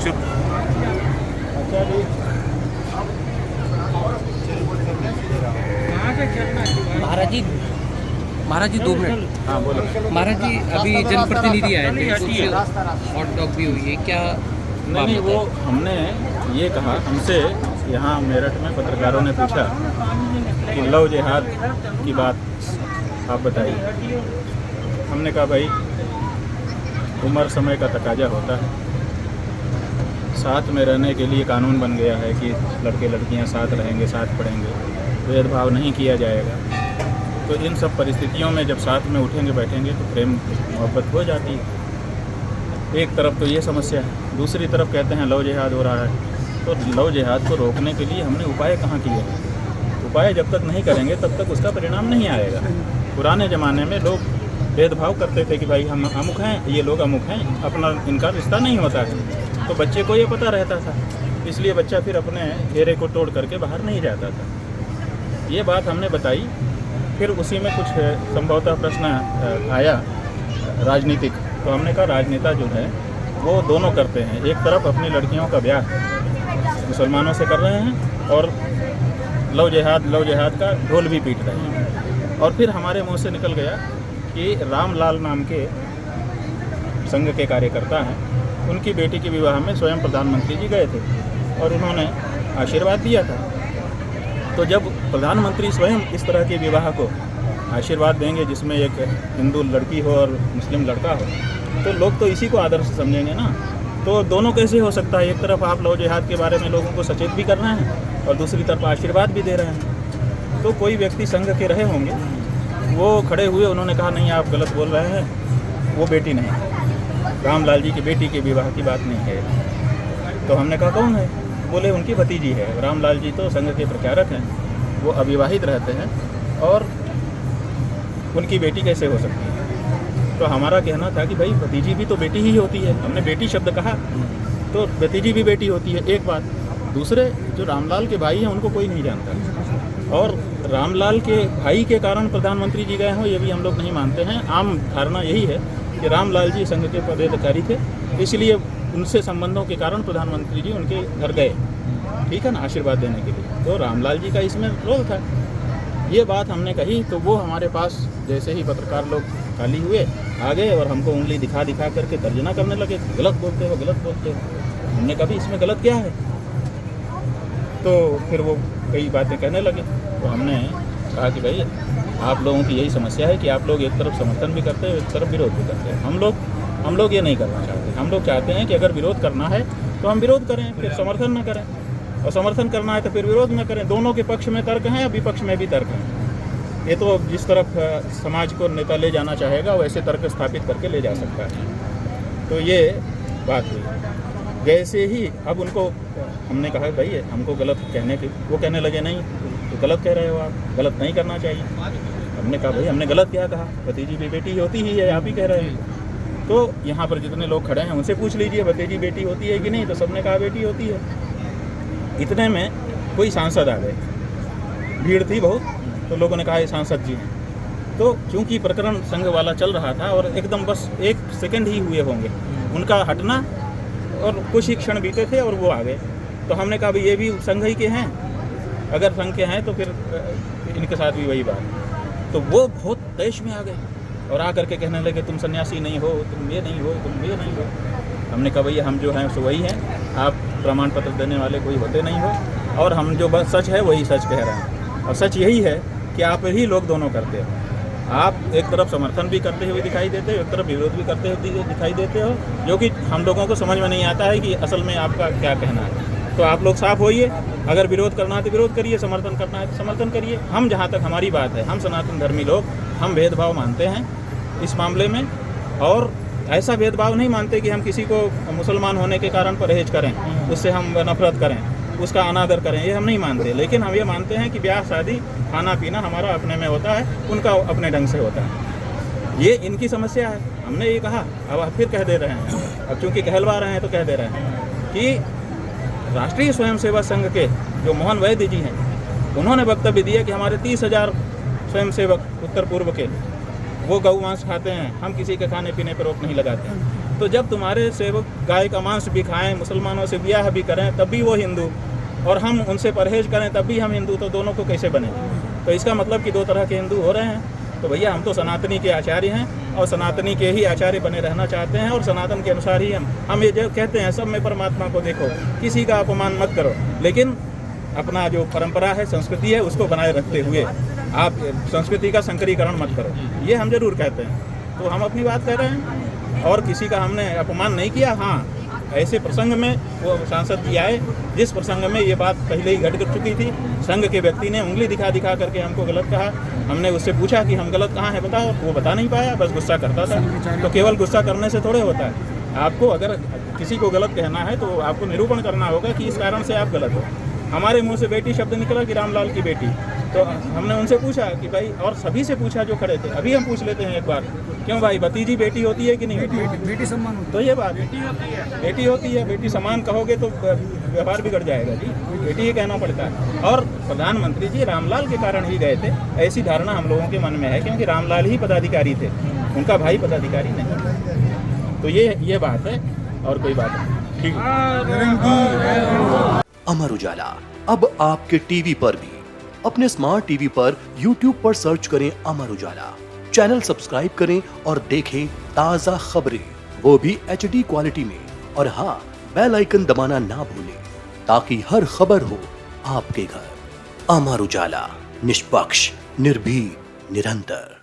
चुप। अच्छा जी, महाराज जी 2 मिनट। हाँ बोलो। महाराज जी अभी जनप्रतिनिधि आए थे, कुछ हॉट डॉग भी हुई है, क्या नहीं, वो हमने ये कहा, हमसे यहाँ मेरठ में पत्रकारों ने पूछा कि लव जिहाद की बात आप बताइए। हमने कहा भाई, उम्र समय का तकाजा होता है, साथ में रहने के लिए कानून बन गया है कि लड़के लड़कियां साथ रहेंगे, साथ पढ़ेंगे, भेदभाव नहीं किया जाएगा। तो इन सब परिस्थितियों में जब साथ में उठेंगे बैठेंगे तो प्रेम मोहब्बत हो जाती है। एक तरफ तो ये समस्या है, दूसरी तरफ कहते हैं लव जिहाद हो रहा है। तो लव जिहाद को रोकने के लिए हमने उपाय कहाँ किए हैं? उपाय जब तक नहीं करेंगे तब तक उसका परिणाम नहीं आएगा। पुराने ज़माने में लोग भेदभाव करते थे कि भाई हम अमुक हैं, ये लोग अमुक हैं, अपना इनका रिश्ता नहीं होता है। तो बच्चे को ये पता रहता था, इसलिए बच्चा फिर अपने घेरे को तोड़ करके बाहर नहीं जाता था। ये बात हमने बताई। फिर उसी में कुछ संभवतः प्रश्न आया राजनीतिक, तो हमने कहा राजनेता जो है वो दोनों करते हैं। एक तरफ अपनी लड़कियों का ब्याह मुसलमानों से कर रहे हैं और लव जिहाद का ढोल भी पीट रहे हैं। और फिर हमारे मुंह से निकल गया कि रामलाल नाम के संघ के कार्यकर्ता हैं, उनकी बेटी के विवाह में स्वयं प्रधानमंत्री जी गए थे और उन्होंने आशीर्वाद दिया था। तो जब प्रधानमंत्री स्वयं इस तरह के विवाह को आशीर्वाद देंगे जिसमें एक हिंदू लड़की हो और मुस्लिम लड़का हो, तो लोग तो इसी को आदर्श समझेंगे ना। तो दोनों कैसे हो सकता है? एक तरफ आप लव जिहाद के बारे में लोगों को सचेत भी कर रहे हैं और दूसरी तरफ आशीर्वाद भी दे रहे हैं। तो कोई व्यक्ति संघ के रहे होंगे, वो खड़े हुए, उन्होंने कहा नहीं आप गलत बोल रहे हैं, वो बेटी नहीं, रामलाल जी की बेटी के विवाह की बात नहीं है। तो हमने कहा कौन है? बोले उनकी भतीजी है। रामलाल जी तो संघ के प्रचारक हैं, वो अविवाहित रहते हैं और उनकी बेटी कैसे हो सकती है? तो हमारा कहना था कि भाई भतीजी भी तो बेटी ही होती है। हमने बेटी शब्द कहा तो भतीजी भी बेटी होती है, एक बात। दूसरे जो रामलाल के भाई हैं उनको कोई नहीं जानता, और रामलाल के भाई के कारण प्रधानमंत्री जी गए हों ये भी हम लोग नहीं मानते हैं। आम धारणा यही है कि रामलाल जी संघ के पदाधिकारी थे, इसलिए उनसे संबंधों के कारण प्रधानमंत्री जी उनके घर गए, ठीक है ना, आशीर्वाद देने के लिए। तो रामलाल जी का इसमें रोल था। ये बात हमने कही तो वो हमारे पास जैसे ही पत्रकार लोग खाली हुए आ गए और हमको उंगली दिखा दिखा करके तर्जना करने लगे, गलत बोलते हो, गलत बोलते हो। हमने कहा भी इसमें गलत क्या है? तो फिर वो कई बातें कहने लगे। तो हमने कहा कि भाई आप लोगों की यही समस्या है कि आप लोग एक तरफ समर्थन भी करते हैं, एक तरफ विरोध भी करते हैं। हम लोग ये नहीं करना चाहते। हम लोग चाहते हैं कि अगर विरोध करना है तो हम विरोध करें, फिर समर्थन न करें, और समर्थन करना है तो फिर विरोध न करें। दोनों के पक्ष में तर्क हैं, विपक्ष में भी तर्क हैं। ये तो जिस तरफ समाज को नेता ले जाना चाहेगा वैसे तर्क स्थापित करके ले जा सकता है। तो ये बात हुई। जैसे ही अब उनको हमने कहा भाई हमको गलत कहने की, वो कहने लगे नहीं तो गलत कह रहे हो आप, गलत नहीं करना चाहिए। हमने कहा भाई हमने गलत क्या कहा? भतीजी भी बेटी होती ही है, आप ही कह रहे हैं। तो यहाँ पर जितने लोग खड़े हैं उनसे पूछ लीजिए भतीजी बेटी होती है कि नहीं, तो सबने कहा बेटी होती है। इतने में कोई सांसद आ गए, भीड़ थी बहुत, तो लोगों ने कहा ये सांसद जी हैं। तो क्योंकि प्रकरण संघ वाला चल रहा था और एकदम बस 1 सेकंड ही हुए होंगे उनका हटना, और कुछ ही क्षण बीते थे और वो आ गए। तो हमने कहा भाई ये भी संघ ही के हैं, अगर संघ के हैं तो फिर इनके साथ भी वही बात। तो वो बहुत तेज में आ गए और आ करके कहने लगे तुम सन्यासी नहीं हो, तुम ये नहीं हो, तुम ये नहीं हो। हमने कहा भैया हम जो हैं सो वही हैं, आप प्रमाण पत्र देने वाले कोई होते नहीं हो, और हम जो बस सच है वही सच कह रहे हैं। और सच यही है कि आप ही लोग दोनों करते हो। आप एक तरफ समर्थन भी करते हुए दिखाई देते हो, एक तरफ विरोध भी करते हुए दिखाई देते हो, जो कि हम लोगों को समझ में नहीं आता है कि असल में आपका क्या कहना है। तो आप लोग साफ होइए, अगर विरोध करना है तो विरोध करिए, समर्थन करना है तो समर्थन करिए। हम जहाँ तक हमारी बात है, हम सनातन धर्मी लोग, हम भेदभाव मानते हैं इस मामले में, और ऐसा भेदभाव नहीं मानते कि हम किसी को मुसलमान होने के कारण परहेज करें, उससे हम नफरत करें, उसका अनादर करें, ये हम नहीं मानते। लेकिन हम ये मानते हैं कि ब्याह शादी खाना पीना हमारा अपने में होता है, उनका अपने ढंग से होता है। ये इनकी समस्या है, हमने ये कहा। अब आप फिर कह दे रहे हैं, अब चूँकि कहलवा रहे हैं तो कह दे रहे हैं कि राष्ट्रीय स्वयंसेवक संघ के जो मोहन वैद्य जी हैं, उन्होंने वक्तव्य दिया कि हमारे 30,000 स्वयंसेवक उत्तर पूर्व के वो गौ मांस खाते हैं, हम किसी के खाने पीने पर रोक नहीं लगाते हैं। तो जब तुम्हारे सेवक गाय का मांस भी खाएं, मुसलमानों से ब्याह भी करें, तब भी वो हिंदू, और हम उनसे परहेज करें तब भी हम हिंदू, तो दोनों को कैसे बने? तो इसका मतलब कि दो तरह के हिंदू हो रहे हैं। तो भैया हम तो सनातनी के आचार्य हैं और सनातनी के ही आचार्य बने रहना चाहते हैं, और सनातन के अनुसार ही हम ये जो कहते हैं सब में परमात्मा को देखो, किसी का अपमान मत करो, लेकिन अपना जो परंपरा है, संस्कृति है, उसको बनाए रखते हुए आप संस्कृति का संकरीकरण मत करो, ये हम जरूर कहते हैं। तो हम अपनी बात कह रहे हैं और किसी का हमने अपमान नहीं किया। हाँ, ऐसे प्रसंग में वो सांसद जी आए जिस प्रसंग में ये बात पहले ही घट चुकी थी, संघ के व्यक्ति ने उंगली दिखा करके हमको गलत कहा। हमने उससे पूछा कि हम गलत कहाँ हैं बताओ, वो बता नहीं पाया, बस गुस्सा करता था। तो केवल गुस्सा करने से थोड़े होता है, आपको अगर किसी को गलत कहना है तो आपको निरूपण करना होगा कि इस कारण से आप गलत हो। हमारे मुंह से बेटी शब्द निकला कि रामलाल की बेटी, तो हमने उनसे पूछा कि भाई, और सभी से पूछा जो खड़े थे, अभी हम पूछ लेते हैं एक बार, क्यों भाई, भतीजी बेटी होती है कि नहीं होती? बेटी सम्मान तो ये बात बेटी होती है, बेटी समान कहोगे तो व्यवहार बिगड़ जाएगा जी, बेटी ही कहना पड़ता है। और प्रधानमंत्री जी रामलाल के कारण ही गए थे, ऐसी धारणा हम लोगों के मन में है, क्योंकि रामलाल ही पदाधिकारी थे, उनका भाई पदाधिकारी नहीं। तो ये बात है और कोई बात नहीं। ठीक है। अमर उजाला अब आपके टीवी पर भी। अपने स्मार्ट टीवी पर YouTube पर सर्च करें अमर उजाला, चैनल सब्सक्राइब करें और देखें ताजा खबरें, वो भी HD क्वालिटी में। और हाँ, बेल आइकन दबाना ना भूलें ताकि हर खबर हो आपके घर। अमर उजाला, निष्पक्ष, निर्भीक, निरंतर।